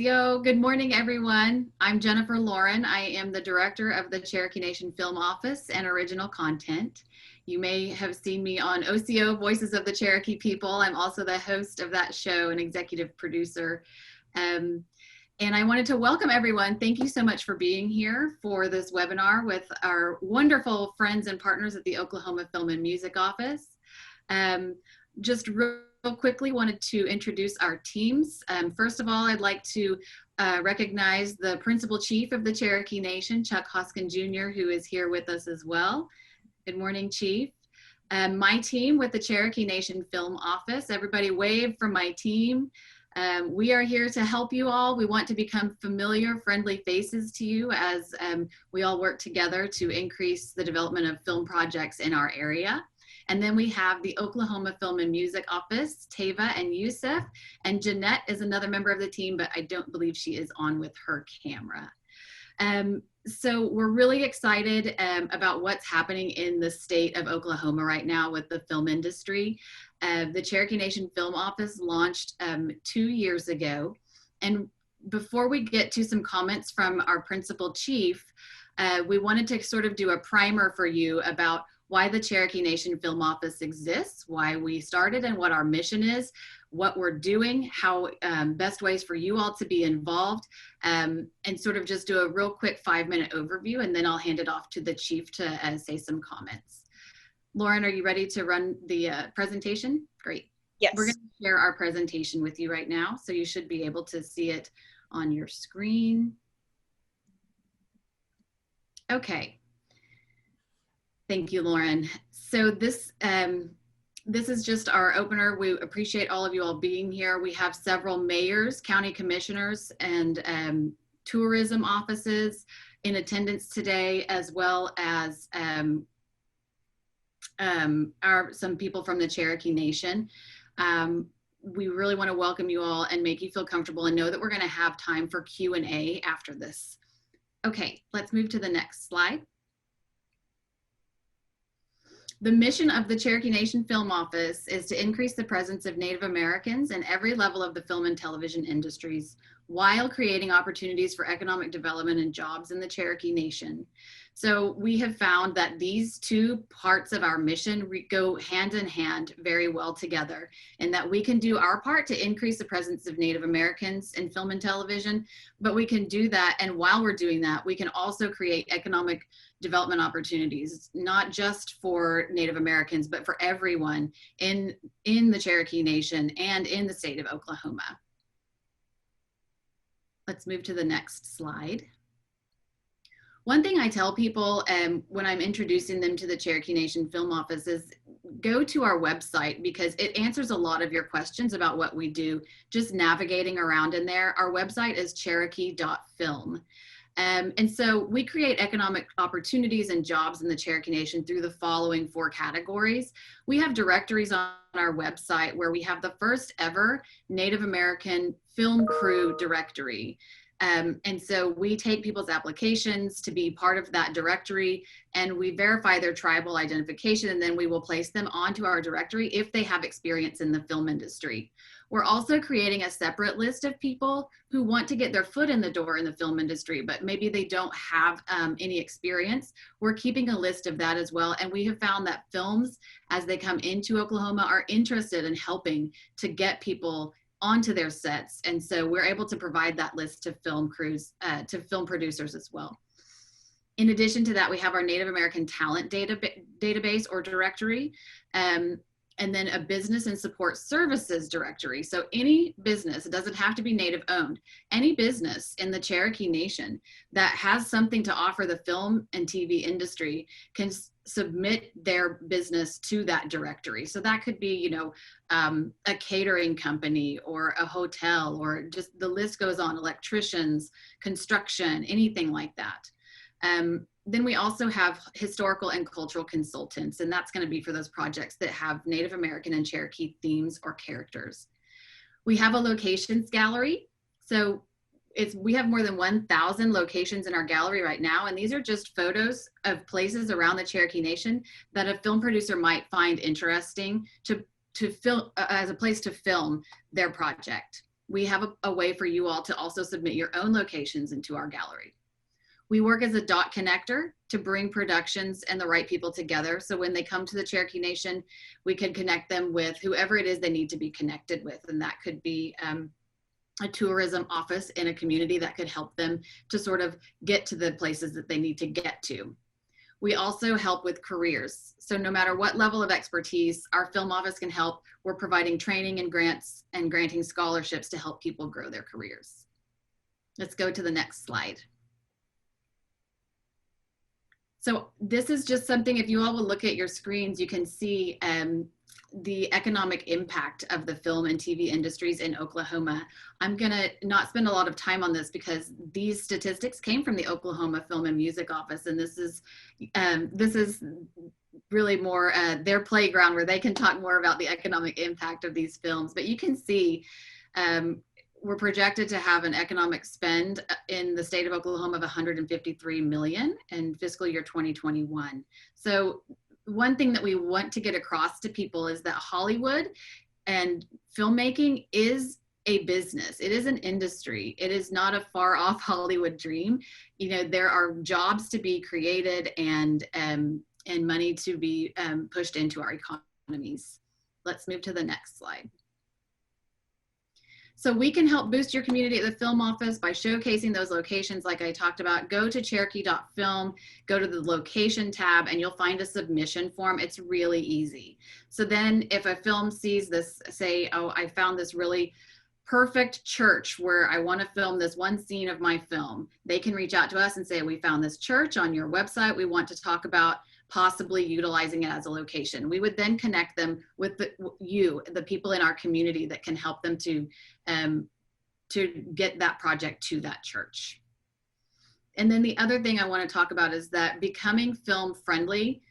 OCO. Good morning, everyone. I'm Jennifer Lauren. I am the director of the Cherokee Nation Film Office and Original Content. You may have seen me on OCO, Voices of the Cherokee People. I'm also the host of that show and executive producer. And I wanted to welcome everyone. Thank you so much for being here for this webinar with our wonderful friends and partners at the Oklahoma Film and Music Office. Just real quickly wanted to introduce our teams. First of all, I'd like to recognize the Principal Chief of the Cherokee Nation, Chuck Hoskin Jr., who is here with us as well. Good morning, Chief. My team with the Cherokee Nation Film Office. Everybody wave from my team. We are here to help you all. We want to become familiar, friendly faces to you as we all work together to increase the development of film projects in our area. And then we have the Oklahoma Film and Music Office, Tava and Yusuf, and Jeanette is another member of the team, but I don't believe she is on with her camera. So we're really excited about what's happening in the state of Oklahoma right now with the film industry. The Cherokee Nation Film Office launched 2 years ago. And before we get to some comments from our Principal Chief, we wanted to sort of do a primer for you about why the Cherokee Nation Film Office exists, why we started and what our mission is, what we're doing, how best ways for you all to be involved, and sort of just do a real quick 5-minute overview, and then I'll hand it off to the Chief to say some comments. Lauren, are you ready to run the presentation? Great. Yes. We're going to share our presentation with you right now, so you should be able to see it on your screen. Okay. Thank you, Lauren. So this is just our opener. We appreciate all of you all being here. We have several mayors, county commissioners, and tourism offices in attendance today, as well as some people from the Cherokee Nation. We really want to welcome you all and make you feel comfortable and know that we're going to have time for Q&A after this. Okay, let's move to the next slide. The mission of the Cherokee Nation Film Office is to increase the presence of Native Americans in every level of the film and television industries while creating opportunities for economic development and jobs in the Cherokee Nation. So we have found that these two parts of our mission go hand in hand very well together, and that we can do our part to increase the presence of Native Americans in film and television, but we can do that, and while we're doing that, we can also create economic development opportunities, not just for Native Americans, but for everyone in the Cherokee Nation and in the state of Oklahoma. Let's move to the next slide. One thing I tell people when I'm introducing them to the Cherokee Nation Film Office is go to our website, because it answers a lot of your questions about what we do, just navigating around in there. Our website is cherokee.film. And so we create economic opportunities and jobs in the Cherokee Nation through the following 4 categories. We have directories on our website where we have the first ever Native American film crew directory. And so we take people's applications to be part of that directory, and we verify their tribal identification, and then we will place them onto our directory if they have experience in the film industry. We're also creating a separate list of people who want to get their foot in the door in the film industry, but maybe they don't have any experience. We're keeping a list of that as well. And we have found that films, as they come into Oklahoma, are interested in helping to get people onto their sets. And so we're able to provide that list to film crews, to film producers as well. In addition to that, we have our Native American talent database or directory, and then a business and support services directory. So any business, it doesn't have to be Native owned, any business in the Cherokee Nation that has something to offer the film and TV industry can submit their business to that directory. So that could be, you know, a catering company or a hotel, or just the list goes on, electricians, construction, anything like that. Then we also have historical and cultural consultants, and that's going to be for those projects that have Native American and Cherokee themes or characters. We have a locations gallery. So we have more than 1,000 locations in our gallery right now, and these are just photos of places around the Cherokee Nation that a film producer might find interesting to film as a place to film their project. we have a way for you all to also submit your own locations into our gallery. We work as a dot connector to bring productions and the right people together. So when they come to the Cherokee Nation, we can connect them with whoever it is they need to be connected with. And that could be a tourism office in a community that could help them to sort of get to the places that they need to get to. We also help with careers. So no matter what level of expertise, our film office can help. We're providing training and grants and granting scholarships to help people grow their careers. Let's go to the next slide. So this is just something, if you all will look at your screens, you can see the economic impact of the film and TV industries in Oklahoma. I'm gonna not spend a lot of time on this because these statistics came from the Oklahoma Film and Music Office, and this is really more their playground where they can talk more about the economic impact of these films. But you can see we're projected to have an economic spend in the state of Oklahoma of $153 million in fiscal year 2021. So one thing that we want to get across to people is that Hollywood and filmmaking is a business. It is an industry. It is not a far off Hollywood dream. You know, there are jobs to be created and money to be pushed into our economies. Let's move to the next slide. So we can help boost your community at the film office by showcasing those locations like I talked about. Go to cherokee.film, go to the location tab, and you'll find a submission form. It's really easy. So then if a film sees this, say, oh, I found this really perfect church where I want to film this one scene of my film, they can reach out to us and say, we found this church on your website. We want to talk about possibly utilizing it as a location. We would then connect them with the people in our community that can help them to get that project to that church. And then the other thing I want to talk about is that becoming film friendly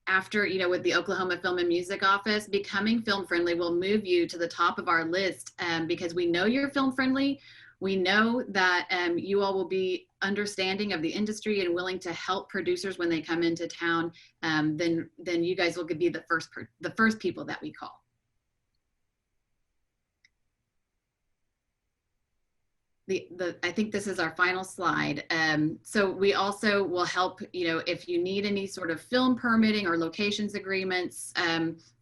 after, you know, with the Oklahoma Film and Music Office, becoming film friendly will move you to the top of our list because we know you're film friendly. We know that you all will be understanding of the industry and willing to help producers when they come into town. Then you guys will be the first people that we call. I think this is our final slide. So we also will help, you know, if you need any sort of film permitting or locations agreements,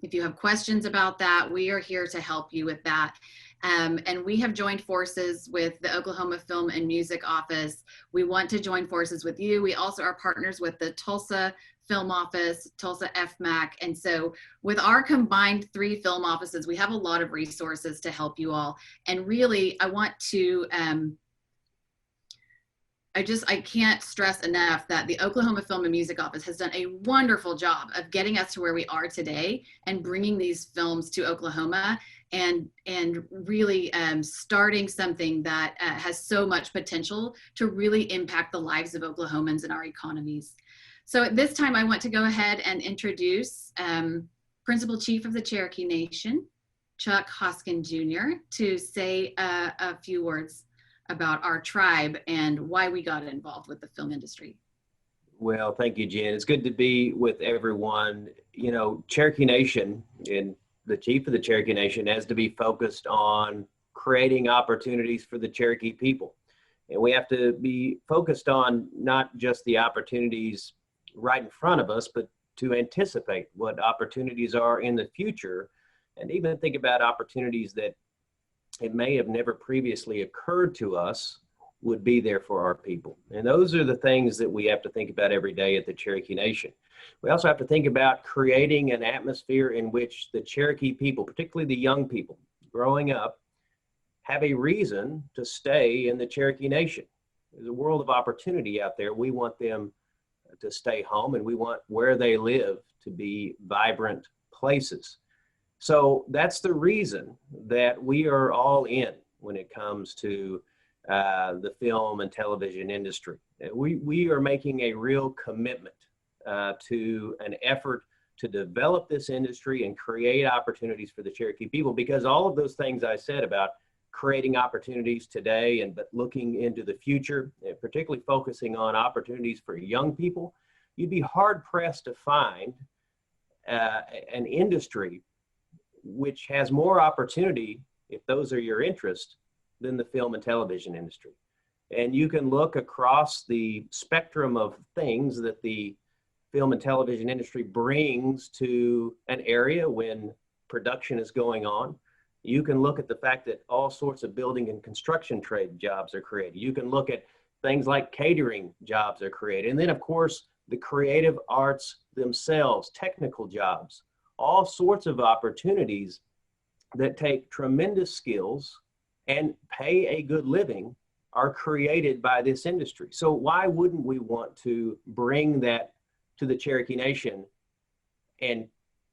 if you have questions about that, we are here to help you with that. And we have joined forces with the Oklahoma Film and Music Office. We want to join forces with you. We also are partners with the Tulsa Film Office, Tulsa FMAC. And so with our combined 3 film offices, we have a lot of resources to help you all. And really, I want to, I can't stress enough that the Oklahoma Film and Music Office has done a wonderful job of getting us to where we are today and bringing these films to Oklahoma and really starting something that has so much potential to really impact the lives of Oklahomans and our economies. So at this time, I want to go ahead and introduce Principal Chief of the Cherokee Nation, Chuck Hoskin Jr., to say a few words about our tribe and why we got involved with the film industry. Well, thank you, Jen. It's good to be with everyone. You know, Cherokee Nation and the Chief of the Cherokee Nation has to be focused on creating opportunities for the Cherokee people. And we have to be focused on not just the opportunities right in front of us, but to anticipate what opportunities are in the future and even think about opportunities that it may have never previously occurred to us would be there for our people. And those are the things that we have to think about every day at the Cherokee Nation. We also have to think about creating an atmosphere in which the Cherokee people, particularly the young people growing up, have a reason to stay in the Cherokee Nation. There's a world of opportunity out there. We want them to stay home, and we want where they live to be vibrant places. So that's the reason that we are all in when it comes to the film and television industry. We are making a real commitment to an effort to develop this industry and create opportunities for the Cherokee people, because all of those things I said about creating opportunities today but looking into the future, and particularly focusing on opportunities for young people, you'd be hard pressed to find an industry which has more opportunity if those are your interests, than the film and television industry. And you can look across the spectrum of things that the film and television industry brings to an area when production is going on. You can look at the fact that all sorts of building and construction trade jobs are created. You can look at things like catering jobs are created. And then, of course, the creative arts themselves, technical jobs, all sorts of opportunities that take tremendous skills and pay a good living are created by this industry. So why wouldn't we want to bring that to the Cherokee Nation and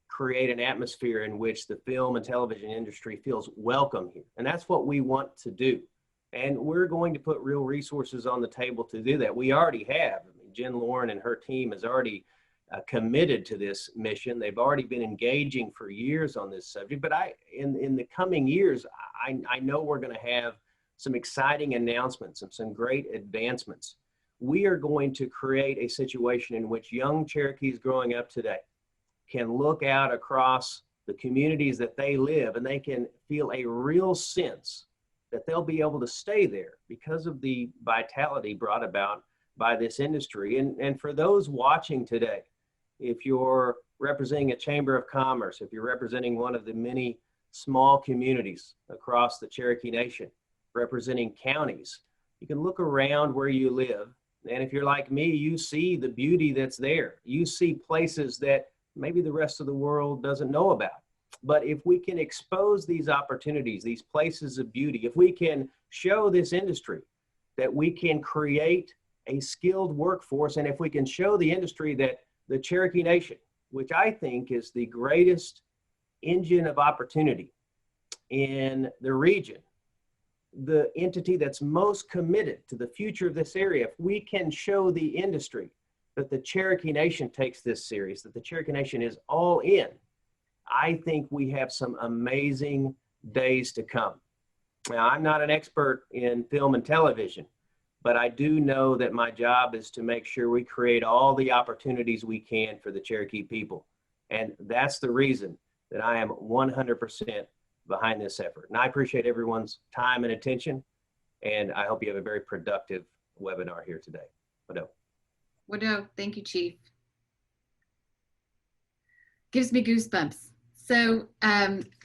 create an atmosphere in which the film and television industry feels welcome here? And that's what we want to do. And we're going to put real resources on the table to do that. We already have. I mean, Jen Lauren and her team has already committed to this mission. They've already been engaging for years on this subject. But in the coming years, I know we're going to have some exciting announcements and some great advancements. We are going to create a situation in which young Cherokees growing up today can look out across the communities that they live, and they can feel a real sense that they'll be able to stay there because of the vitality brought about by this industry. And for those watching today, if you're representing a chamber of commerce, if you're representing one of the many small communities across the Cherokee Nation, representing counties, you can look around where you live. And if you're like me, you see the beauty that's there. You see places that maybe the rest of the world doesn't know about. But if we can expose these opportunities, these places of beauty, if we can show this industry that we can create a skilled workforce, and if we can show the industry that the Cherokee Nation, which I think is the greatest engine of opportunity in the region, the entity that's most committed to the future of this area, if we can show the industry that the Cherokee Nation takes this serious, that the Cherokee Nation is all in, I think we have some amazing days to come. Now, I'm not an expert in film and television, but I do know that my job is to make sure we create all the opportunities we can for the Cherokee people. And that's the reason that I am 100% behind this effort. And I appreciate everyone's time and attention, and I hope you have a very productive webinar here today. Wodo, thank you, Chief. Gives me goosebumps. So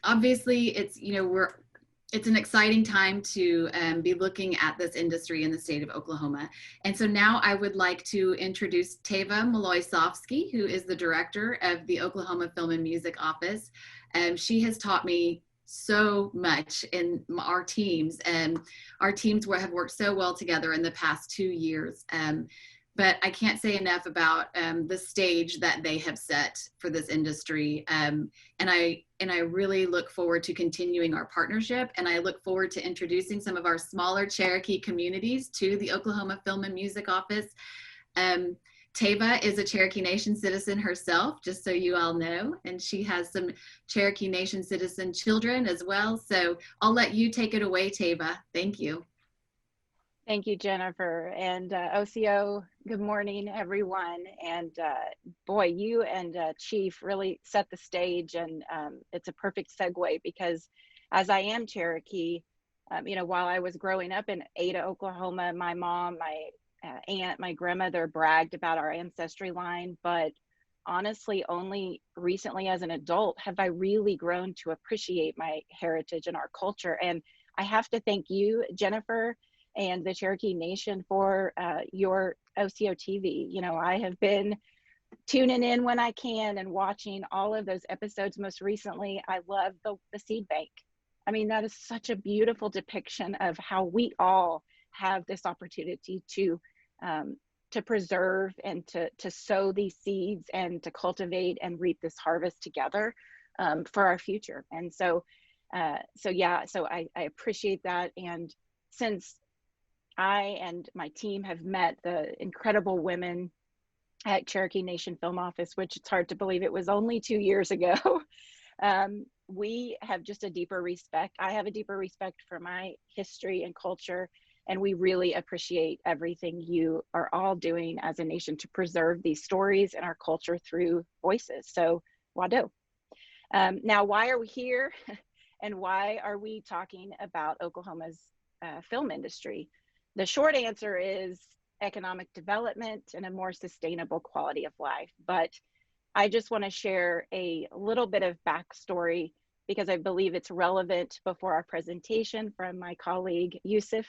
obviously it's, it's an exciting time to be looking at this industry in the state of Oklahoma. And so now I would like to introduce Tava Maloysovsky, who is the director of the Oklahoma Film and Music Office. She has taught me so much in our teams, and our teams have worked so well together in the past 2 years. But I can't say enough about the stage that they have set for this industry. And I really look forward to continuing our partnership. And I look forward to introducing some of our smaller Cherokee communities to the Oklahoma Film and Music Office. Tava is a Cherokee Nation citizen herself, just so you all know, and she has some Cherokee Nation citizen children as well. So I'll let you take it away, Tava. Thank you. Thank you, Jennifer. And OCO, good morning, everyone. And boy, you and Chief really set the stage, and it's a perfect segue because as I am Cherokee, while I was growing up in Ada, Oklahoma, my mom, my aunt, my grandmother bragged about our ancestry line, but honestly, only recently as an adult have I really grown to appreciate my heritage and our culture. And I have to thank you, Jennifer, and the Cherokee Nation for your OCO TV. I have been tuning in when I can and watching all of those episodes. Most recently, I love the seed bank. I mean, that is such a beautiful depiction of how we all have this opportunity to preserve and to sow these seeds and to cultivate and reap this harvest together for our future. And so I appreciate that. And since I and my team have met the incredible women at Cherokee Nation Film Office, which it's hard to believe it was only 2 years ago, we have just a deeper respect. I have a deeper respect for my history and culture, and we really appreciate everything you are all doing as a nation to preserve these stories and our culture through voices. So, Wado. Now, why are we here? And why are we talking about Oklahoma's film industry? The short answer is economic development and a more sustainable quality of life. But I just want to share a little bit of backstory because I believe it's relevant before our presentation from my colleague Yusuf,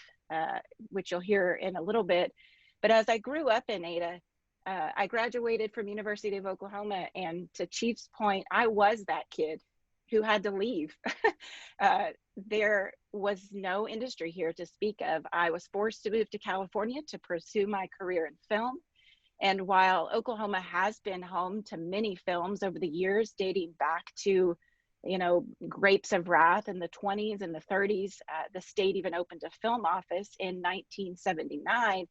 which you'll hear in a little bit. But as I grew up in Ada, I graduated from University of Oklahoma, and to Chief's point, I was that kid who had to leave. There was no industry here to speak of. I was forced to move to California to pursue my career in film. And while Oklahoma has been home to many films over the years, dating back to, you know, Grapes of Wrath in the 20s and the 30s, the state even opened a film office in 1979.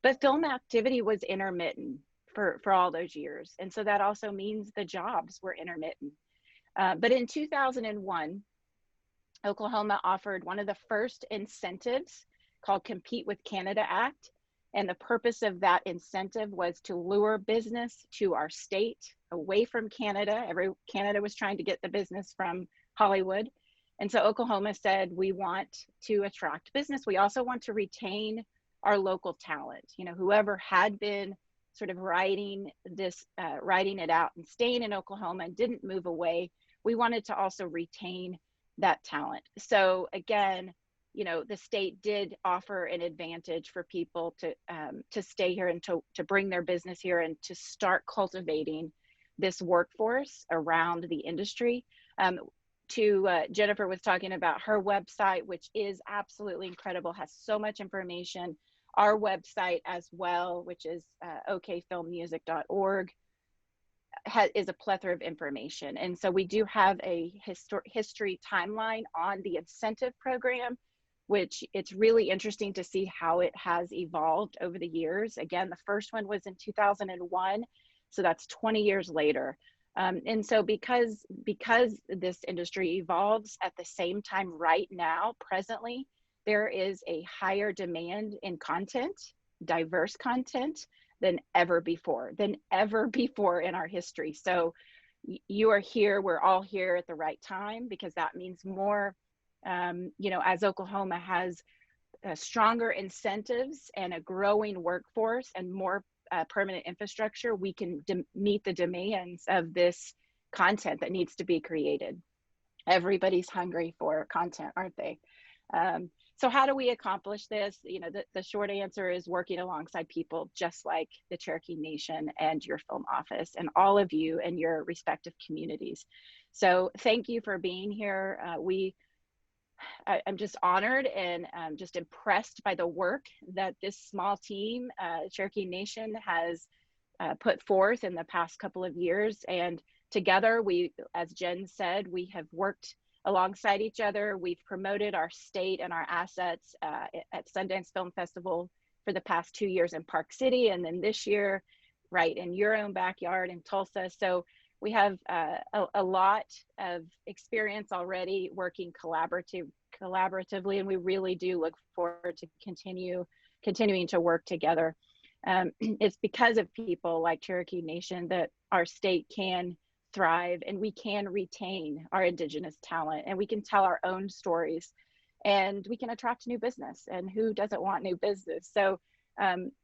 But film activity was intermittent for all those years. And so that also means the jobs were intermittent. But in 2001, Oklahoma offered one of the first incentives called Compete with Canada Act. And the purpose of that incentive was to lure business to our state away from Canada. Canada was trying to get the business from Hollywood. And so Oklahoma said, we want to attract business. We also want to retain our local talent. You know, whoever had been sort of writing it out and staying in Oklahoma and didn't move away, we wanted to also retain that talent. So again, you know, the state did offer an advantage for people to stay here and to bring their business here and to start cultivating this workforce around the industry. Jennifer was talking about her website, which is absolutely incredible, has so much information. Our website as well, which is okfilmmusic.org, is a plethora of information. And so we do have a history timeline on the incentive program, which it's really interesting to see how it has evolved over the years. Again, the first one was in 2001, so that's 20 years later. And so because this industry evolves at the same time right now, presently, there is a higher demand in content, diverse content, than ever before in our history. So you are here, we're all here at the right time, because that means more, you know, as Oklahoma has stronger incentives and a growing workforce and more permanent infrastructure, we can meet the demands of this content that needs to be created. Everybody's hungry for content, aren't they? So how do we accomplish this? You know, the short answer is working alongside people just like the Cherokee Nation and your film office and all of you and your respective communities. So thank you for being here. I'm just honored and just impressed by the work that this small team, Cherokee Nation, has put forth in the past couple of years. And together, we, as Jen said, we have worked alongside each other. We've promoted our state and our assets at Sundance Film Festival for the past 2 years in Park City, and then this year, right in your own backyard in Tulsa. So we have a lot of experience already working collaboratively, and we really do look forward to continuing to work together. It's because of people like Cherokee Nation that our state can thrive and we can retain our Indigenous talent, and we can tell our own stories, and we can attract new business. And who doesn't want new business? So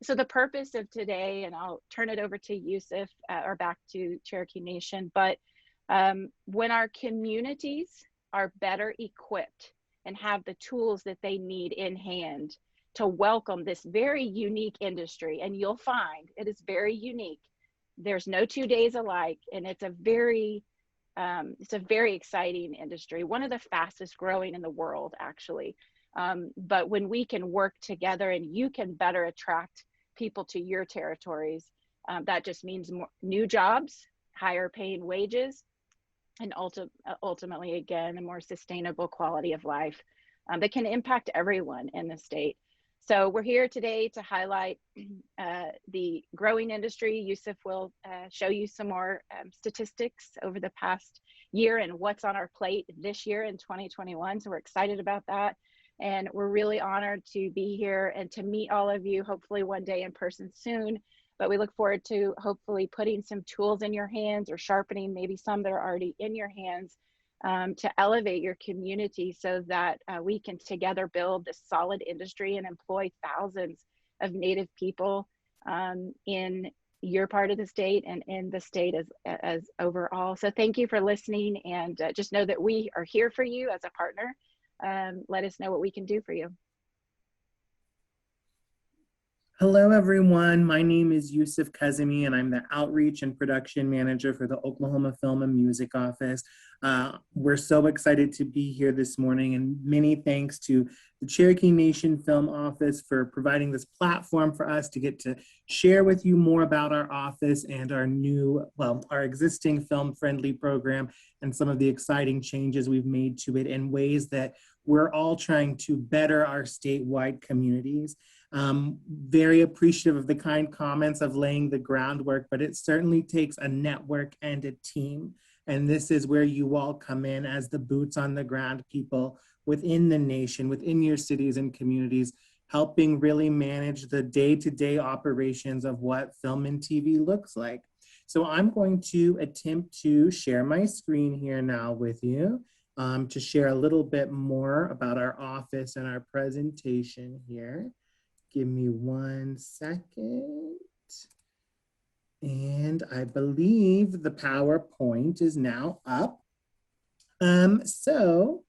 so the purpose of today, and I'll turn it over to Yusuf or back to Cherokee Nation, but when our communities are better equipped and have the tools that they need in hand to welcome this very unique industry, and you'll find it is very unique. There's no 2 days alike, and it's a very exciting industry, one of the fastest growing in the world, actually. But when we can work together and you can better attract people to your territories, that just means more new jobs, higher paying wages, and ultimately, again, a more sustainable quality of life that can impact everyone in the state. So we're here today to highlight the growing industry. Yusuf will show you some more statistics over the past year and what's on our plate this year in 2021. So we're excited about that. And we're really honored to be here and to meet all of you, hopefully one day in person soon. But we look forward to hopefully putting some tools in your hands or sharpening maybe some that are already in your hands to elevate your community so that we can together build this solid industry and employ thousands of Native people in your part of the state and in the state as overall. So thank you for listening, and just know that we are here for you as a partner. Let us know what we can do for you. Hello, everyone. My name is Yusuf Kazemi, and I'm the Outreach and Production Manager for the Oklahoma Film and Music Office. We're so excited to be here this morning, and many thanks to the Cherokee Nation Film Office for providing this platform for us to get to share with you more about our office and our existing film-friendly program and some of the exciting changes we've made to it in ways that we're all trying to better our statewide communities. Very appreciative of the kind comments of laying the groundwork, but it certainly takes a network and a team. And this is where you all come in as the boots on the ground people within the nation, within your cities and communities, helping really manage the day-to-day operations of what film and TV looks like. So I'm going to attempt to share my screen here now with you to share a little bit more about our office and our presentation here. Give me 1 second. And I believe the PowerPoint is now up. To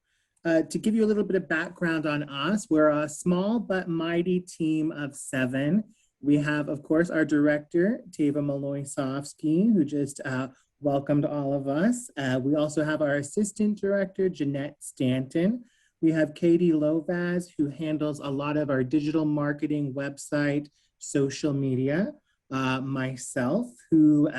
give you a little bit of background on us, we're a small but mighty team of 7. We have, of course, our director, Tava Maloysovsky, who just welcomed all of us. We also have our assistant director, Jeanette Stanton. We have Katie Lovaz, who handles a lot of our digital marketing, website, social media. Myself, who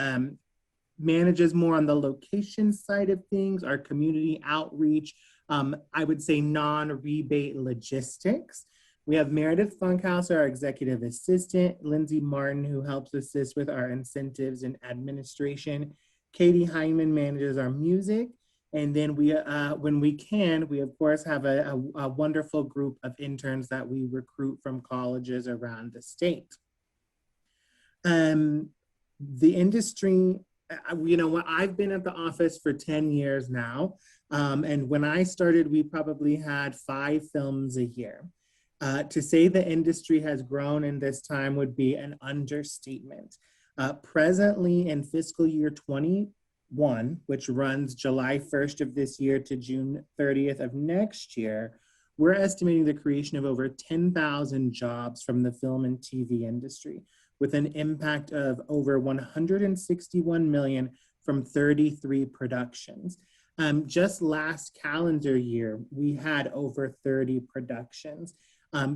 manages more on the location side of things, our community outreach, I would say non-rebate logistics. We have Meredith Funkhouse, our executive assistant, Lindsay Martin, who helps assist with our incentives and administration. Katie Hyman manages our music. And then we, when we can, we of course have a wonderful group of interns that we recruit from colleges around the state. The industry, I've been at the office for 10 years now. And when I started, we probably had 5 films a year. To say the industry has grown in this time would be an understatement. Presently in fiscal year 21, which runs July 1st of this year to June 30th of next year, we're estimating the creation of over 10,000 jobs from the film and TV industry, with an impact of over 161 million from 33 productions. Just last calendar year, we had over 30 productions.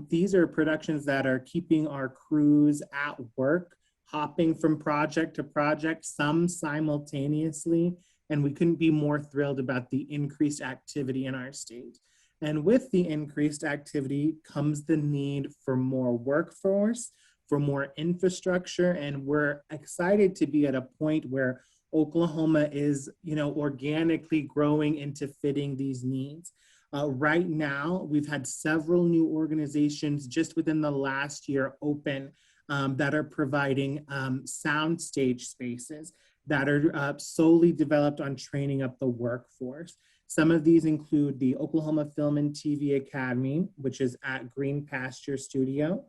These are productions that are keeping our crews at work, hopping from project to project, some simultaneously, and we couldn't be more thrilled about the increased activity in our state. And with the increased activity comes the need for more workforce, for more infrastructure, and we're excited to be at a point where Oklahoma is, organically growing into fitting these needs. Right now, we've had several new organizations just within the last year open that are providing soundstage spaces that are solely developed on training up the workforce. Some of these include the Oklahoma Film and TV Academy, which is at Green Pasture Studio,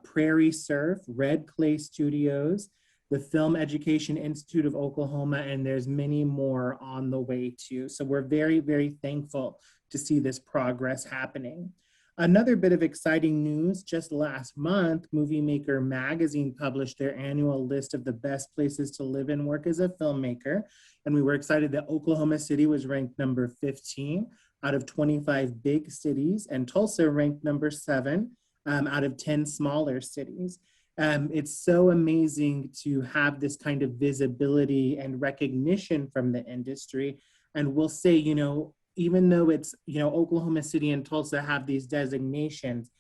Prairie Surf, Red Clay Studios, the Film Education Institute of Oklahoma, and there's many more on the way too. So we're very, very thankful to see this progress happening. Another bit of exciting news, just last month, Movie Maker magazine published their annual list of the best places to live and work as a filmmaker. And we were excited that Oklahoma City was ranked number 15 out of 25 big cities, and Tulsa ranked number 7 out of 10 smaller cities. It's so amazing to have this kind of visibility and recognition from the industry. And we'll say, even though it's, Oklahoma City and Tulsa have these designations,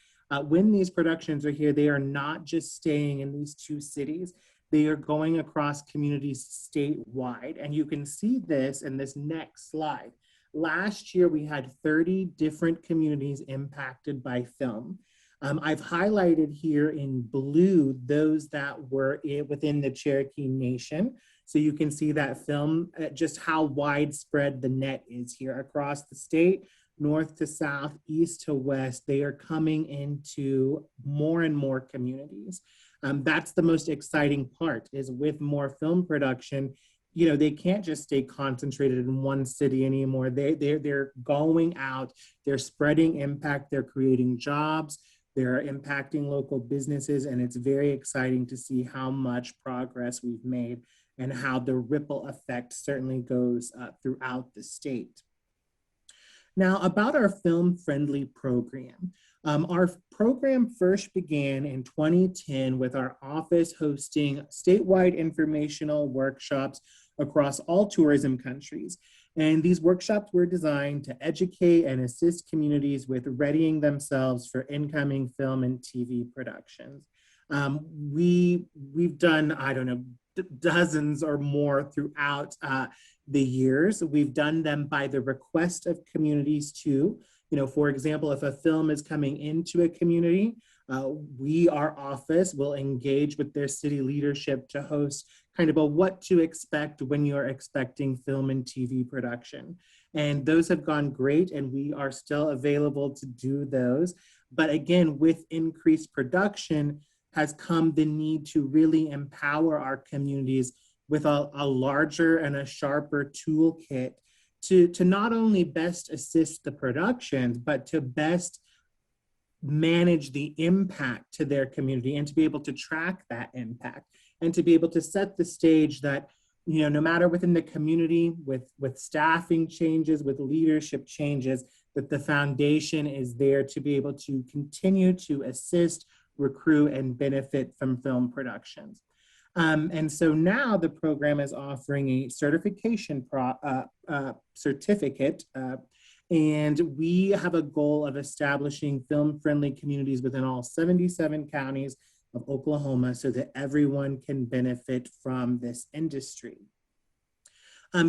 when these productions are here, they are not just staying in these 2 cities. They are going across communities statewide. And you can see this in this next slide. Last year, we had 30 different communities impacted by film. I've highlighted here in blue those that were within the Cherokee Nation. So you can see that film, just how widespread the net is here across the state, north to south, east to west. They are coming into more and more communities. That's the most exciting part, is with more film production, they can't just stay concentrated in one city anymore. They're going out, they're spreading impact, they're creating jobs, they're impacting local businesses, and it's very exciting to see how much progress we've made and how the ripple effect certainly goes throughout the state. Now, about our film-friendly program. Our program first began in 2010 with our office hosting statewide informational workshops across all tourism countries. And these workshops were designed to educate and assist communities with readying themselves for incoming film and TV productions. We've done, I don't know, dozens or more throughout the years. We've done them by the request of communities too. For example, if a film is coming into a community, our office will engage with their city leadership to host kind of a what to expect when you're expecting film and TV production. And those have gone great, and we are still available to do those. But again, with increased production has come the need to really empower our communities with a larger and a sharper toolkit to not only best assist the productions, but to best manage the impact to their community and to be able to track that impact and to be able to set the stage that, no matter within the community, with staffing changes, with leadership changes, that the foundation is there to be able to continue to assist, recruit, and benefit from film productions. And so now the program is offering a certification certificate, and we have a goal of establishing film-friendly communities within all 77 counties of Oklahoma so that everyone can benefit from this industry.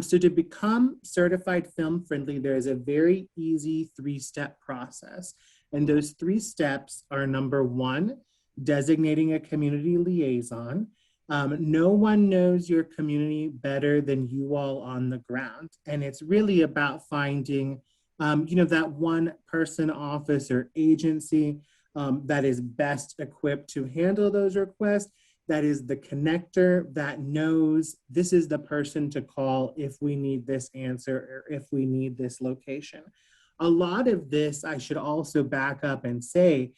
So to become certified film-friendly, there is a very easy 3-step process. And those 3 steps are: number 1, designating a community liaison. No one knows your community better than you all on the ground. And it's really about finding, that one person, office, or agency that is best equipped to handle those requests, that is the connector, that knows this is the person to call if we need this answer or if we need this location. A lot of this, I should also back up and say,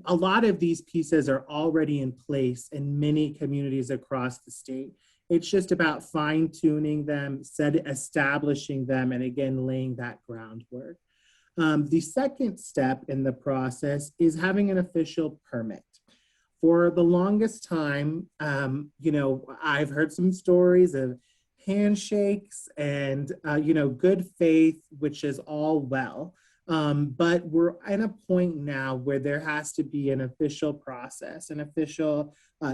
a lot of these pieces are already in place in many communities across the state. It's just about fine-tuning them, establishing them, and again, laying that groundwork. The second step in the process is having an official permit. For the longest time, I've heard some stories of handshakes and, good faith, which is all well. But we're at a point now where there has to be an official process, an official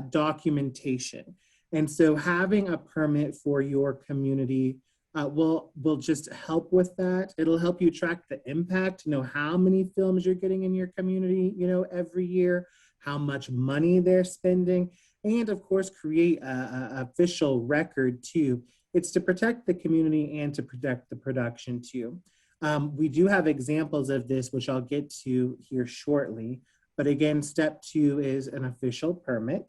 documentation. And so having a permit for your community will just help with that. It'll help you track the impact, know how many films you're getting in your community, every year, how much money they're spending, and of course, create an official record too. It's to protect the community and to protect the production too. We do have examples of this, which I'll get to here shortly. But again, step 2 is an official permit.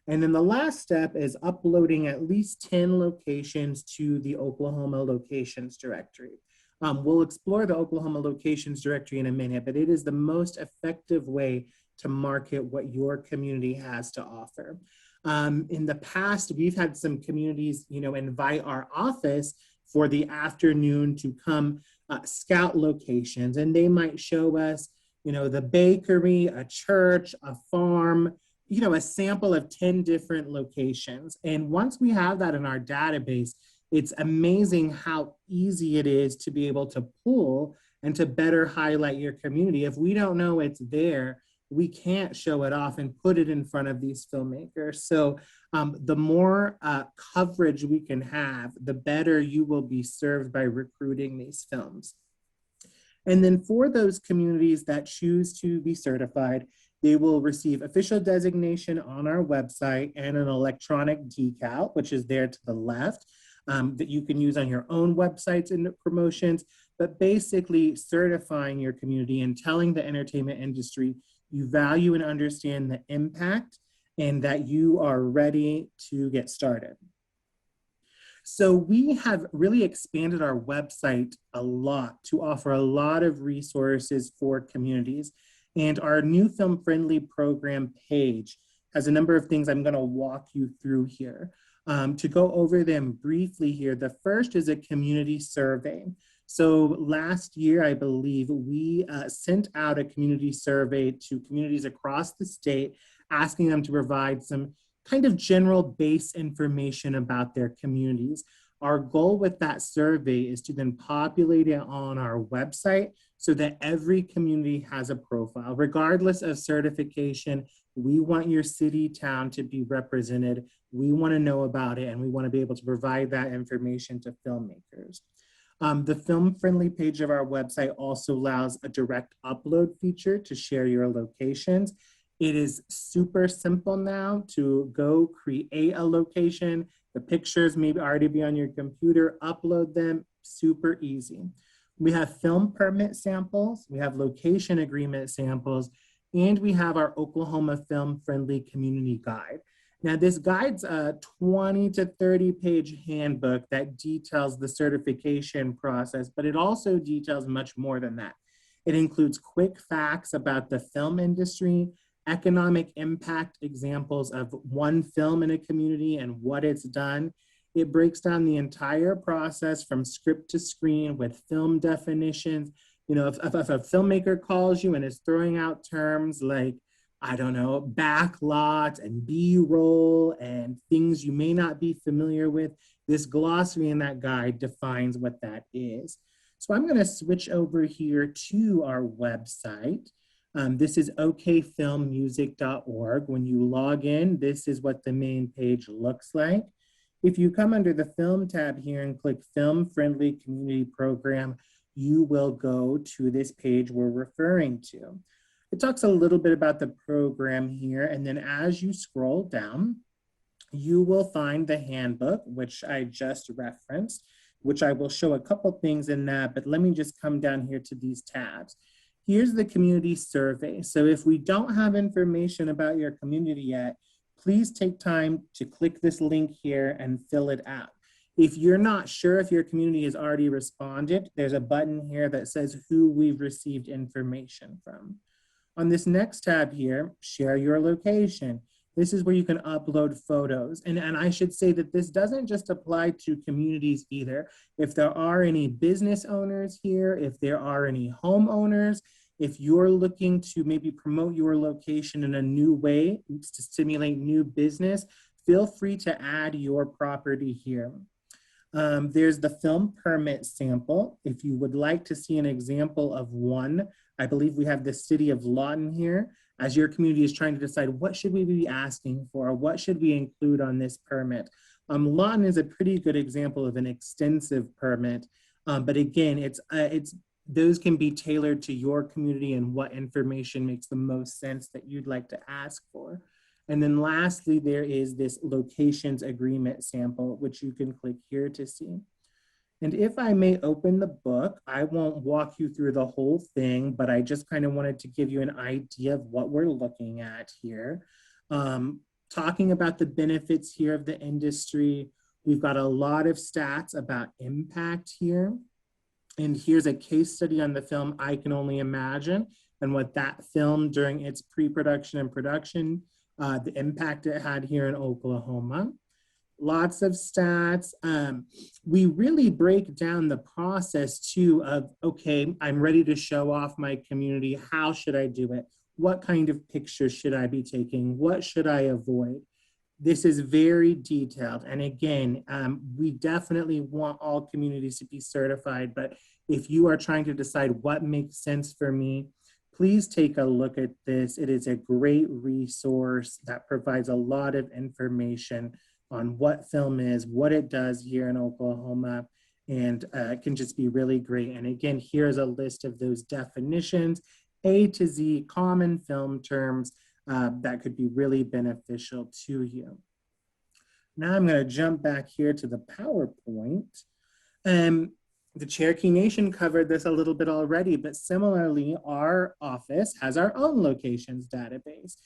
And then the last step is uploading at least 10 locations to the Oklahoma locations directory. We'll explore the Oklahoma locations directory in a minute, but it is the most effective way to market what your community has to offer. In the past, we've had some communities, invite our office for the afternoon to come scout locations, and they might show us, the bakery, a church, a farm, a sample of 10 different locations. And once we have that in our database, it's amazing how easy it is to be able to pull and to better highlight your community. If we don't know it's there, we can't show it off and put it in front of these filmmakers. So the more coverage we can have, the better you will be served by recruiting these films. And then for those communities that choose to be certified, They will receive official designation on our website and an electronic decal, which is there to the left, that you can use on your own websites and promotions, but basically certifying your community and telling the entertainment industry you value and understand the impact and that you are ready to get started. So we have really expanded our website a lot to offer a lot of resources for communities. And our new Film Friendly program page has a number of things I'm going to walk you through here. To go over them briefly here, the first is a community survey. So last year, I believe, we sent out a community survey to communities across the state, asking them to provide some kind of general base information about their communities. Our goal with that survey is to then populate it on our website so that every community has a profile. Regardless of certification, we want your city, town to be represented. We want to know about it, and we want to be able to provide that information to filmmakers. The film-friendly page of our website also allows a direct upload feature to share your locations. It is super simple now to go create a location. The pictures may already be on your computer, upload them, super easy. We have film permit samples, we have location agreement samples, and we have our Oklahoma Film Friendly Community Guide. Now this guide's a 20 to 30 page handbook that details the certification process, but it also details much more than that. It includes quick facts about the film industry, economic impact examples of one film in a community and what it's done. It breaks down the entire process from script to screen with film definitions. You know, if a filmmaker calls you and is throwing out terms like, I don't know, backlot and B-roll and things you may not be familiar with, this glossary in that guide defines what that is. So I'm going to switch over here to our website. This is okfilmmusic.org. When you log in, this is what the main page looks like. If you come under the film tab here and click Film Friendly Community Program, you will go to this page we're referring to. It talks a little bit about the program here, and then as you scroll down, you will find the handbook, which I just referenced, which I will show a couple things in that, but let me just come down here to these tabs. Here's the community survey. So if we don't have information about your community yet, please take time to click this link here and fill it out. If you're not sure if your community has already responded, there's a button here that says who we've received information from. On this next tab here, share your location. This is where you can upload photos. And I should say that this doesn't just apply to communities either. If there are any business owners here, if there are any homeowners, if you're looking to maybe promote your location in a new way to stimulate new business, feel free to add your property here. There's the film permit sample. If you would like to see an example of one, I believe we have the city of Lawton here. As your community is trying to decide what should we be asking for, what should we include on this permit. Lawton is a pretty good example of an extensive permit, but again, those can be tailored to your community and what information makes the most sense that you'd like to ask for. And then lastly, there is this locations agreement sample, which you can click here to see. And if I may open the book, I won't walk you through the whole thing, but I just kind of wanted to give you an idea of what we're looking at here. Talking about the benefits here of the industry, we've got a lot of stats about impact here. And here's a case study on the film I Can Only Imagine and what that film during its pre-production and production, the impact it had here in Oklahoma. Lots of stats. We really break down the process too of, okay, I'm ready to show off my community. How should I do it? What kind of pictures should I be taking? What should I avoid? This is very detailed. And again, we definitely want all communities to be certified, but if you are trying to decide what makes sense for me, please take a look at this. It is a great resource that provides a lot of information on what film is, what it does here in Oklahoma, and it can just be really great. And again, here's a list of those definitions A to Z common film terms that could be really beneficial to you. Now I'm going to jump back here to the PowerPoint. The Cherokee Nation covered this a little bit already, but similarly, our office has our own locations database.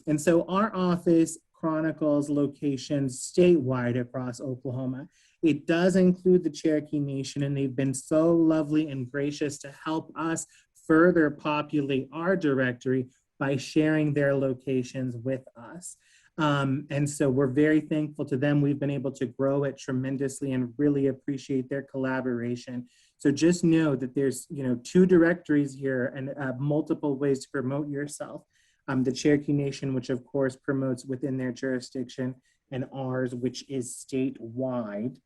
And so our office chronicles locations statewide across Oklahoma. It does include the Cherokee Nation, and they've been so lovely and gracious to help us further populate our directory by sharing their locations with us. And so we're very thankful to them. We've been able to grow it tremendously and really appreciate their collaboration. So just know that there's, 2 directories here and multiple ways to promote yourself. The Cherokee Nation, which of course promotes within their jurisdiction, and ours, which is statewide.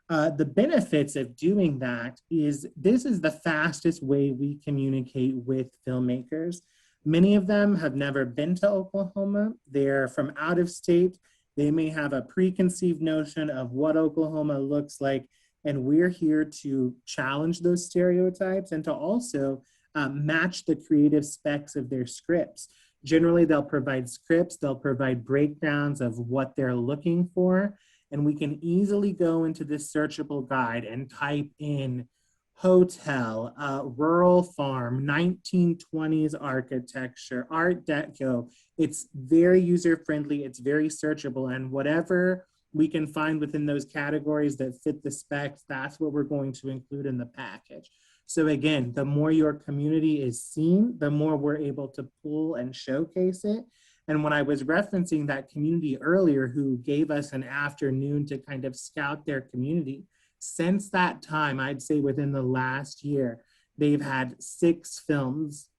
The benefits of doing that is this is the fastest way we communicate with filmmakers. Many of them have never been to Oklahoma. They're from out of state. They may have a preconceived notion of what Oklahoma looks like, and we're here to challenge those stereotypes and to also match the creative specs of their scripts. Generally, they'll provide scripts, they'll provide breakdowns of what they're looking for, and we can easily go into this searchable guide and type in hotel, rural farm, 1920s architecture, Art Deco. It's very user-friendly, it's very searchable, and whatever we can find within those categories that fit the specs, that's what we're going to include in the package. So again, the more your community is seen, the more we're able to pull and showcase it. And when I was referencing that community earlier who gave us an afternoon to kind of scout their community, since that time, I'd say within the last year, they've had 6 films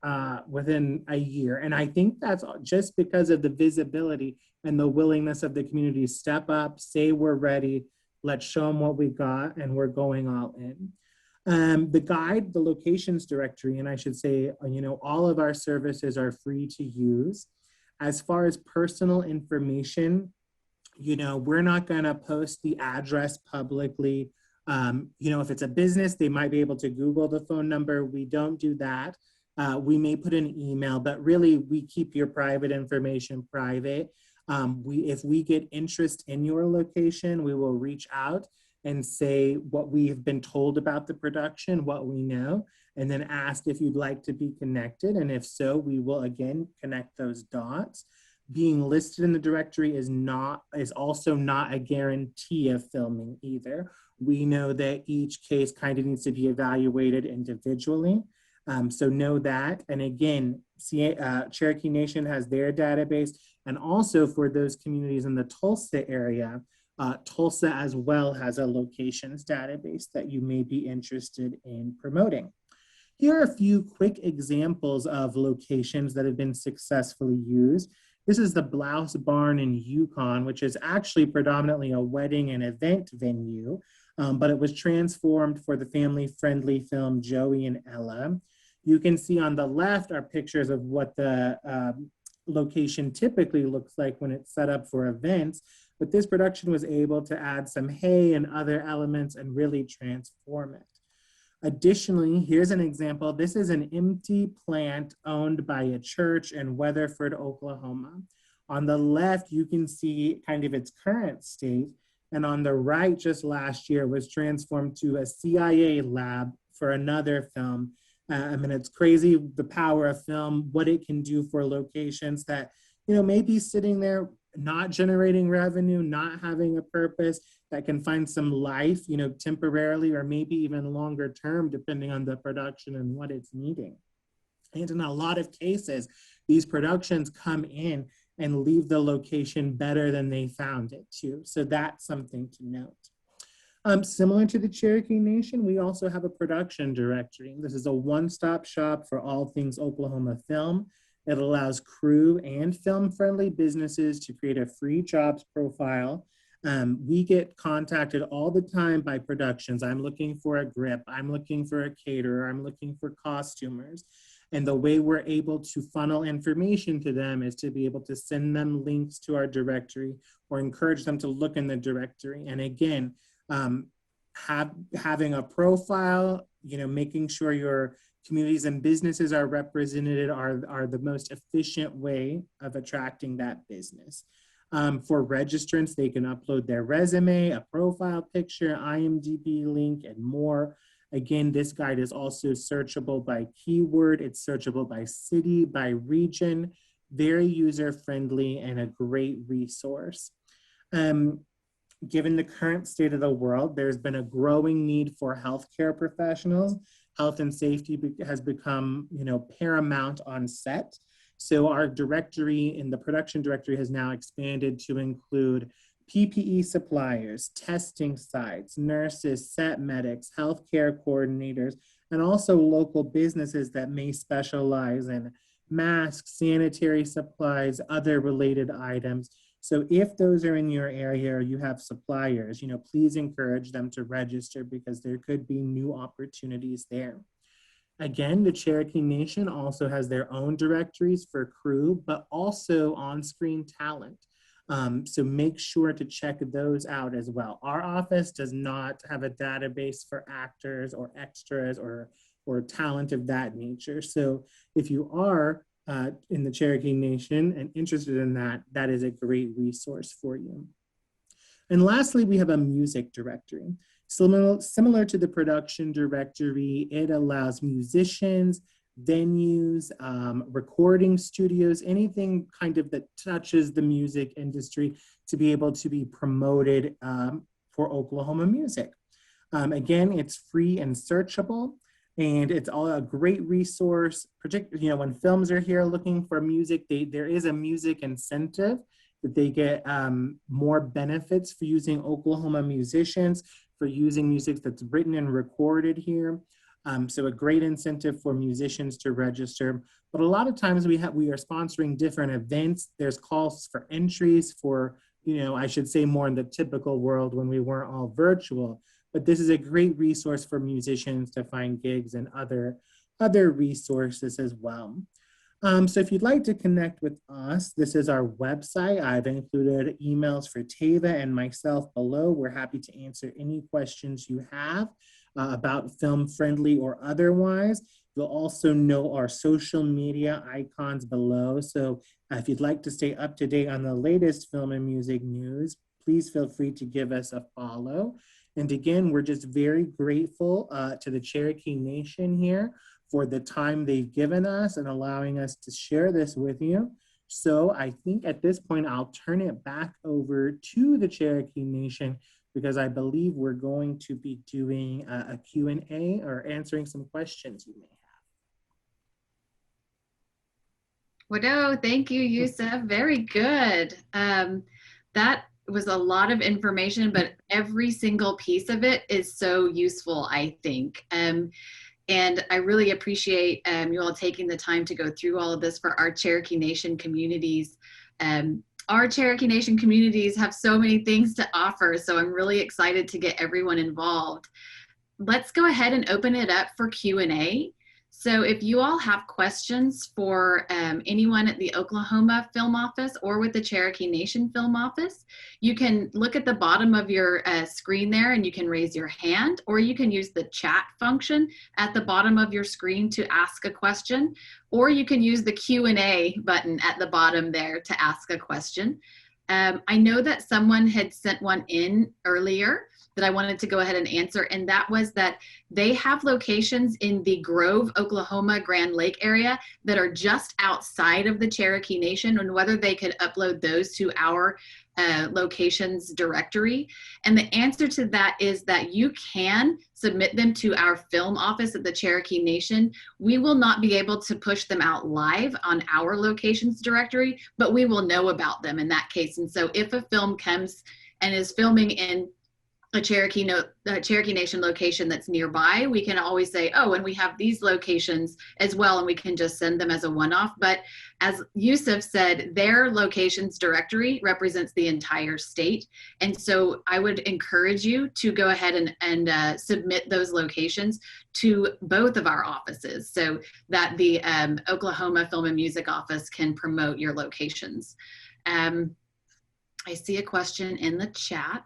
within a year. And I think that's just because of the visibility and the willingness of the community to step up, say we're ready, let's show them what we got, and we're going all in. The guide, the locations directory, and I should say, all of our services are free to use. As far as personal information, we're not gonna post the address publicly. If it's a business, they might be able to Google the phone number. We don't do that. We may put an email, but really we keep your private information private. If we get interest in your location, we will reach out and say what we have been told about the production, what we know, and then ask if you'd like to be connected. And if so, we will again connect those dots. Being listed in the directory is also not a guarantee of filming either. We know that each case kind of needs to be evaluated individually. So know that. And again, Cherokee Nation has their database. And also for those communities in the Tulsa area, Tulsa as well has a locations database that you may be interested in promoting. Here are a few quick examples of locations that have been successfully used. This is the Blouse Barn in Yukon, which is actually predominantly a wedding and event venue, but it was transformed for the family-friendly film Joey and Ella. You can see on the left are pictures of what the location typically looks like when it's set up for events, but this production was able to add some hay and other elements and really transform it. Additionally, here's an example. This is an empty plant owned by a church in Weatherford, Oklahoma. On the left, you can see kind of its current state. And on the right, just last year, was transformed to a CIA lab for another film. It's crazy the power of film, what it can do for locations that, may be sitting there not generating revenue, not having a purpose, that can find some life, temporarily or maybe even longer term, depending on the production and what it's needing. And in a lot of cases, these productions come in and leave the location better than they found it too. So that's something to note. Similar to the Cherokee Nation, we also have a production directory. This is a one-stop shop for all things Oklahoma film. It allows crew and film-friendly businesses to create a free jobs profile. We get contacted all the time by productions. I'm looking for a grip, I'm looking for a caterer, I'm looking for costumers. And the way we're able to funnel information to them is to be able to send them links to our directory or encourage them to look in the directory. And again, having a profile, making sure you're communities and businesses are represented are the most efficient way of attracting that business. For registrants, they can upload their resume, a profile picture, IMDb link, and more. Again, this guide is also searchable by keyword. It's searchable by city, by region, very user-friendly and a great resource. Given the current state of the world, there's been a growing need for healthcare professionals. Health and safety has become, paramount on set. So our directory in the production directory has now expanded to include PPE suppliers, testing sites, nurses, set medics, healthcare coordinators, and also local businesses that may specialize in masks, sanitary supplies, other related items. So if those are in your area or you have suppliers, please encourage them to register because there could be new opportunities there. Again, the Cherokee Nation also has their own directories for crew, but also on-screen talent. So make sure to check those out as well. Our office does not have a database for actors or extras or talent of that nature. So if you are in the Cherokee Nation and interested in that, that is a great resource for you. And lastly, we have a music directory. Similar to the production directory, it allows musicians, venues, recording studios, anything kind of that touches the music industry to be able to be promoted for Oklahoma music. Again, it's free and searchable. And it's all a great resource, particularly, when films are here looking for music, there is a music incentive that they get more benefits for using Oklahoma musicians, for using music that's written and recorded here. So a great incentive for musicians to register. But a lot of times we are sponsoring different events. There's calls for entries for, I should say more in the typical world when we weren't all virtual. But this is a great resource for musicians to find gigs and other resources as well. So if you'd like to connect with us, this is our website. I've included emails for Tava and myself below. We're happy to answer any questions you have about Film Friendly or otherwise. You'll also know our social media icons below. So if you'd like to stay up to date on the latest film and music news, please feel free to give us a follow. And again, we're just very grateful to the Cherokee Nation here for the time they've given us and allowing us to share this with you. So I think at this point, I'll turn it back over to the Cherokee Nation because I believe we're going to be doing a Q&A or answering some questions you may have. Well, thank you, Yusuf. Very good. That was a lot of information, but every single piece of it is so useful, I think. And I really appreciate you all taking the time to go through all of this for our Cherokee Nation communities. Our Cherokee Nation communities have so many things to offer, so I'm really excited to get everyone involved. Let's go ahead and open it up for Q&A. So if you all have questions for anyone at the Oklahoma Film Office or with the Cherokee Nation Film Office, you can look at the bottom of your screen there and you can raise your hand, or you can use the chat function at the bottom of your screen to ask a question, or you can use the Q&A button at the bottom there to ask a question. I know that someone had sent one in earlier that I wanted to go ahead and answer, and that was that they have locations in the Grove, Oklahoma, Grand Lake area that are just outside of the Cherokee Nation, and whether they could upload those to our locations directory. And the answer to that is that you can submit them to our film office at the Cherokee Nation. We will not be able to push them out live on our locations directory, but we will know about them in that case. And so if a film comes and is filming in a Cherokee Nation location that's nearby, we can always say, oh, and we have these locations as well, and we can just send them as a one-off. But as Yusuf said, their locations directory represents the entire state. And so I would encourage you to go ahead and submit those locations to both of our offices so that the Oklahoma Film and Music Office can promote your locations. I see a question in the chat.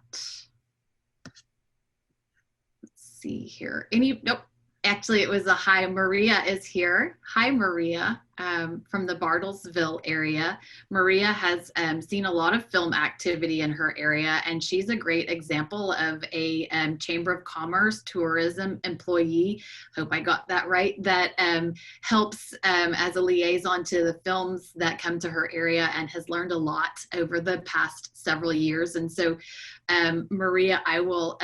See here. Nope. Actually, it was a hi. Maria is here. Hi, Maria, from the Bartlesville area. Maria has seen a lot of film activity in her area, and she's a great example of a Chamber of Commerce tourism employee. Hope I got that right. That helps as a liaison to the films that come to her area, and has learned a lot over the past several years. And so, Maria, I will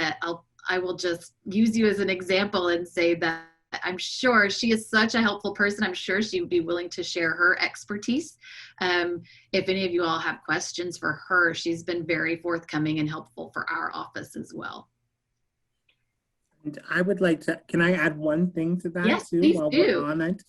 just use you as an example and say that I'm sure she is such a helpful person. I'm sure she would be willing to share her expertise. If any of you all have questions for her, she's been very forthcoming and helpful for our office as well. And I would like to, can I add one thing to that Yes, too, please while do. we're on it?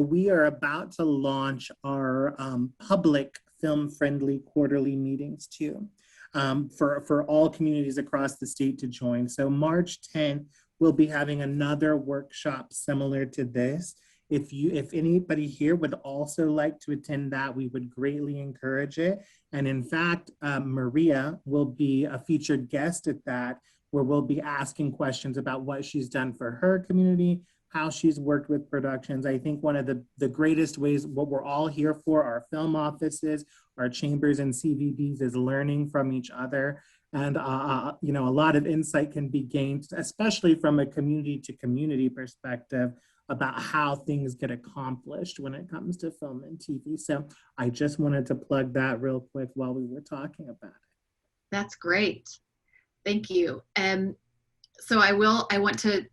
We are about to launch our public film-friendly quarterly meetings too, for all communities across the state to join. So March 10th, we'll be having another workshop similar to this. If anybody here would also like to attend that, we would greatly encourage it. And in fact, Maria will be a featured guest at that, where we'll be asking questions about what she's done for her community, how she's worked with productions. I think one of the greatest ways, what we're all here for, our film offices, our chambers and CVBs, is learning from each other. And a lot of insight can be gained, especially from a community to community perspective, about how things get accomplished when it comes to film and TV. So I just wanted to plug that real quick while we were talking about it. That's great. Thank you. So I want to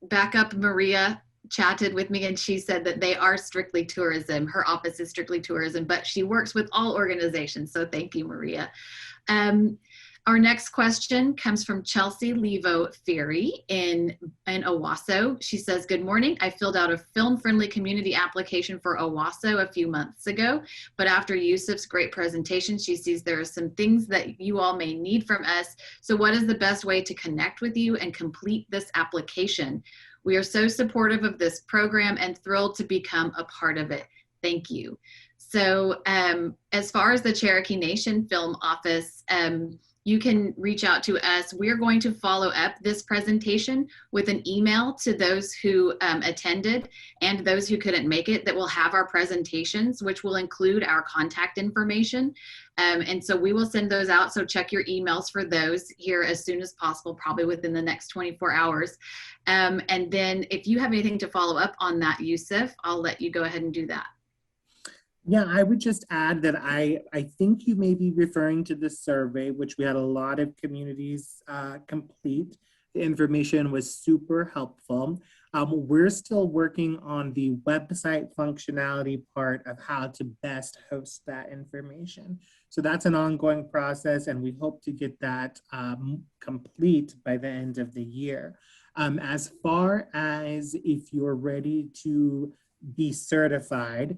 back up. Maria chatted with me and she said that they are strictly tourism. Her office is strictly tourism, but she works with all organizations. So thank you, Maria. Our next question comes from Chelsea Levo Ferry in Owasso. She says, good morning. I filled out a film-friendly community application for Owasso a few months ago, but after Yusuf's great presentation, she sees there are some things that you all may need from us. So what is the best way to connect with you and complete this application? We are so supportive of this program and thrilled to become a part of it. Thank you. So as far as the Cherokee Nation Film Office, you can reach out to us. We're going to follow up this presentation with an email to those who attended and those who couldn't make it, that will have our presentations, which will include our contact information. And so we will send those out. So check your emails for those here as soon as possible, probably within the next 24 hours. And then if you have anything to follow up on that, Yusuf, I'll let you go ahead and do that. Yeah, I would just add that I think you may be referring to this survey, which we had a lot of communities complete. The information was super helpful. We're still working on the website functionality part of how to best host that information. So that's an ongoing process, and we hope to get that complete by the end of the year. As far as if you're ready to be certified,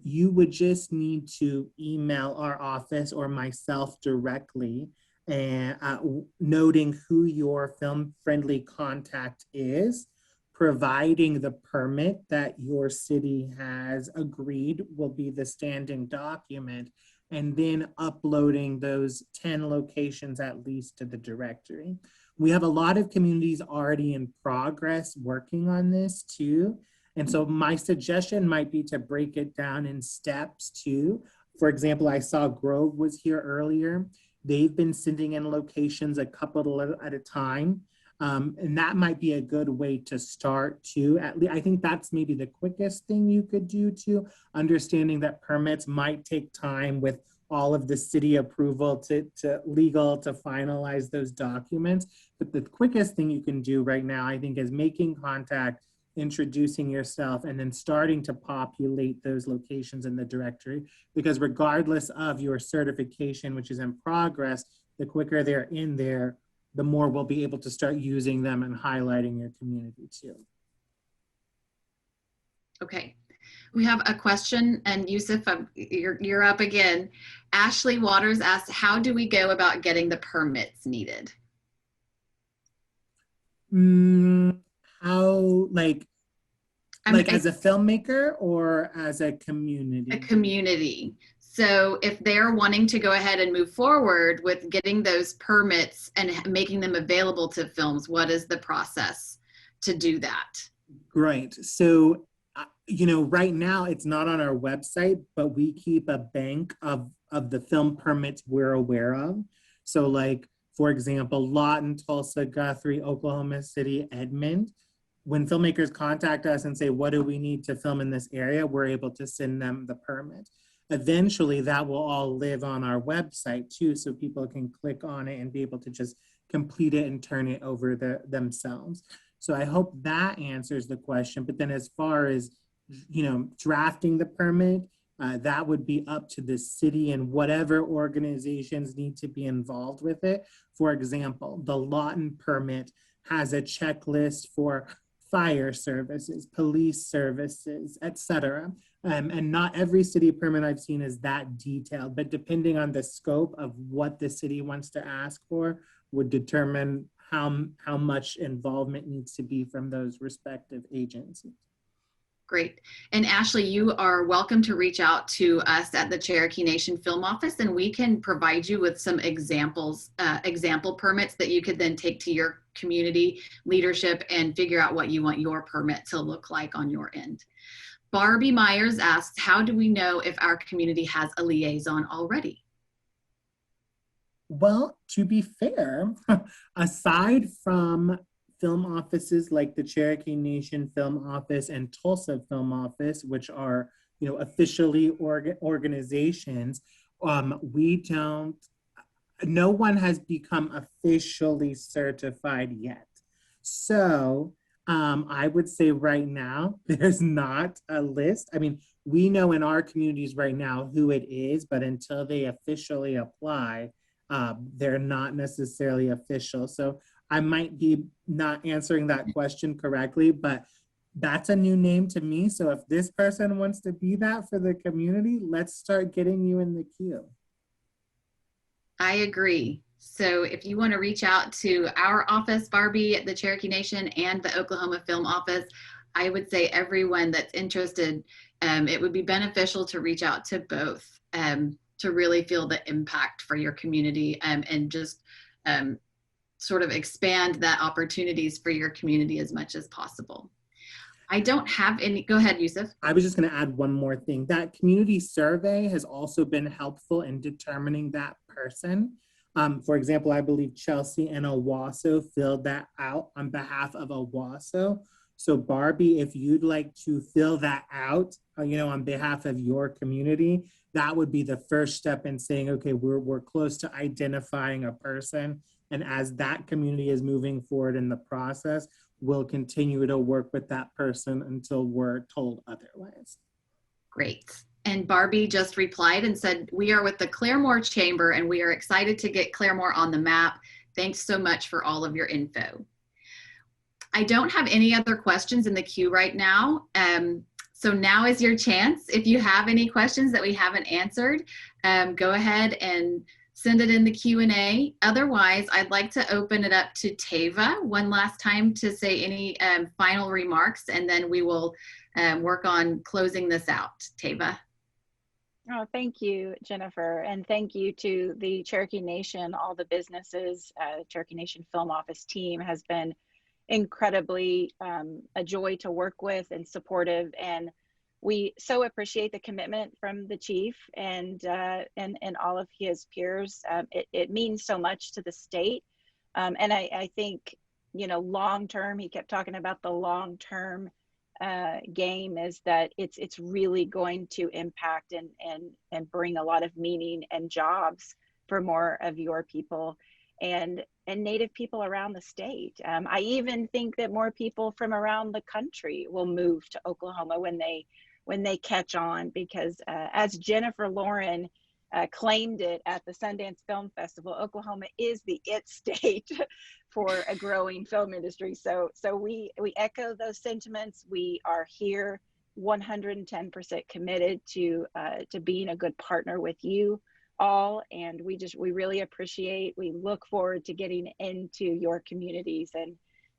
you would just need to email our office or myself directly, and noting who your film-friendly contact is, providing the permit that your city has agreed will be the standing document, and then uploading those 10 locations at least to the directory. We have a lot of communities already in progress working on this too. And so my suggestion might be to break it down in steps too. For example, I saw Grove was here earlier. They've been sending in locations a couple at a time. And that might be a good way to start too. At least I think that's maybe the quickest thing you could do too, understanding that permits might take time with all of the city approval to legal to finalize those documents. But the quickest thing you can do right now, I think, is making contact, introducing yourself, and then starting to populate those locations in the directory, because regardless of your certification, which is in progress, the quicker they're in there, the more we'll be able to start using them and highlighting your community too. Okay, we have a question, and Yusuf, you're up again. Ashley Waters asks, how do we go about getting the permits needed? How, like as a filmmaker or as a community? A community. So if they're wanting to go ahead and move forward with getting those permits and making them available to films, what is the process to do that? Great. So, right now it's not on our website, but we keep a bank of the film permits we're aware of. So like, for example, Lawton, Tulsa, Guthrie, Oklahoma City, Edmond. When filmmakers contact us and say, what do we need to film in this area? We're able to send them the permit. Eventually that will all live on our website too, so people can click on it and be able to just complete it and turn it over themselves. So I hope that answers the question. But then as far as, drafting the permit, that would be up to the city and whatever organizations need to be involved with it. For example, the Lawton permit has a checklist for fire services, police services, etc. And not every city permit I've seen is that detailed, but depending on the scope of what the city wants to ask for would determine how much involvement needs to be from those respective agencies. Great. And Ashley, you are welcome to reach out to us at the Cherokee Nation Film Office, and we can provide you with some examples, example permits that you could then take to your community leadership and figure out what you want your permit to look like on your end. Barbie Myers asks, how do we know if our community has a liaison already? Well, to be fair, aside from film offices like the Cherokee Nation Film Office and Tulsa Film Office, which are, officially organizations, no one has become officially certified yet. So I would say right now, there's not a list. I mean, we know in our communities right now who it is, but until they officially apply, they're not necessarily official. So I might be not answering that question correctly, but that's a new name to me. So if this person wants to be that for the community, let's start getting you in the queue. I agree. So if you want to reach out to our office, Barbie, at the Cherokee Nation and the Oklahoma Film Office, I would say everyone that's interested, it would be beneficial to reach out to both to really feel the impact for your community and just sort of expand that opportunities for your community as much as possible. I don't have any, go ahead, Yusuf. I was just going to add one more thing. That community survey has also been helpful in determining that person. For example, I believe Chelsea and Owasso filled that out on behalf of Owasso. So Barbie, if you'd like to fill that out, on behalf of your community, that would be the first step in saying, okay, we're close to identifying a person. And as that community is moving forward in the process, we'll continue to work with that person until we're told otherwise. Great. And Barbie just replied and said, we are with the Claremore Chamber and we are excited to get Claremore on the map. Thanks so much for all of your info. I don't have any other questions in the queue right now. So now is your chance. If you have any questions that we haven't answered, go ahead and send it in the Q&A. Otherwise, I'd like to open it up to Tava one last time to say any final remarks, and then we will work on closing this out. Tava. Oh, thank you, Jennifer. And thank you to the Cherokee Nation, all the businesses. Cherokee Nation Film Office team has been incredibly a joy to work with and supportive. And we so appreciate the commitment from the chief and all of his peers. It means so much to the state. And I think, long term, he kept talking about the long term game is that it's really going to impact and bring a lot of meaning and jobs for more of your people and Native people around the state. I even think that more people from around the country will move to Oklahoma when they catch on, because as Jennifer Lauren claimed it at the Sundance Film Festival, Oklahoma is the it state for a growing film industry. So we echo those sentiments. We are here 110% committed to being a good partner with you all, and we really appreciate. We look forward to getting into your communities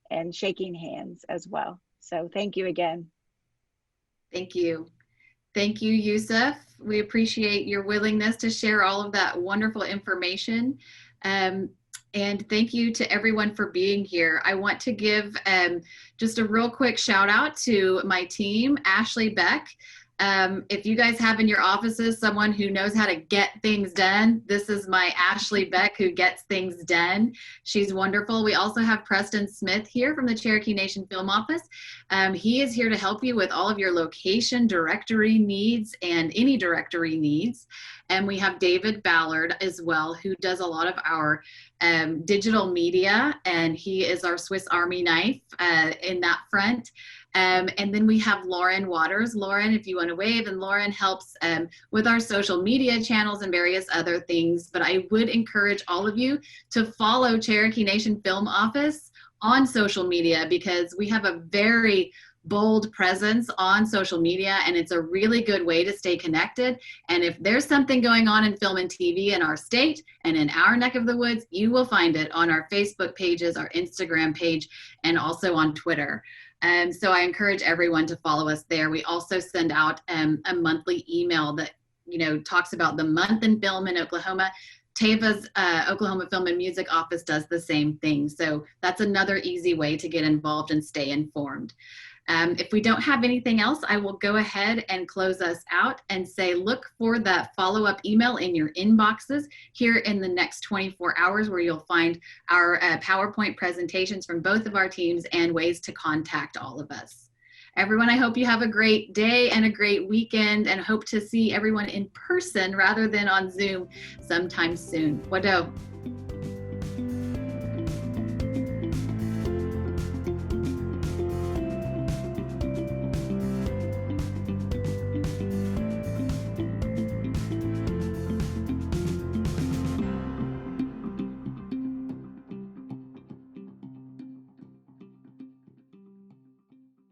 and shaking hands as well. So thank you again. Thank you. Thank you, Yusuf. We appreciate your willingness to share all of that wonderful information. And thank you to everyone for being here. I want to give just a real quick shout out to my team, Ashley Beck. If you guys have in your offices someone who knows how to get things done, this is my Ashley Beck who gets things done. She's wonderful. We also have Preston Smith here from the Cherokee Nation Film Office. He is here to help you with all of your location directory needs and any directory needs. And we have David Ballard as well, who does a lot of our digital media, and he is our Swiss Army knife in that front. And then we have Lauren Waters. Lauren, if you want to wave, and Lauren helps with our social media channels and various other things. But I would encourage all of you to follow Cherokee Nation Film Office on social media, because we have a very bold presence on social media, and it's a really good way to stay connected. And if there's something going on in film and TV in our state and in our neck of the woods, you will find it on our Facebook pages, our Instagram page, and also on Twitter. So I encourage everyone to follow us there. We also send out a monthly email that, you know, talks about the month in film in Oklahoma. Tava's Oklahoma Film and Music Office does the same thing. So that's another easy way to get involved and stay informed. If we don't have anything else, I will go ahead and close us out and say, look for that follow-up email in your inboxes here in the next 24 hours, where you'll find our PowerPoint presentations from both of our teams and ways to contact all of us. Everyone, I hope you have a great day and a great weekend, and hope to see everyone in person rather than on Zoom sometime soon. Wado.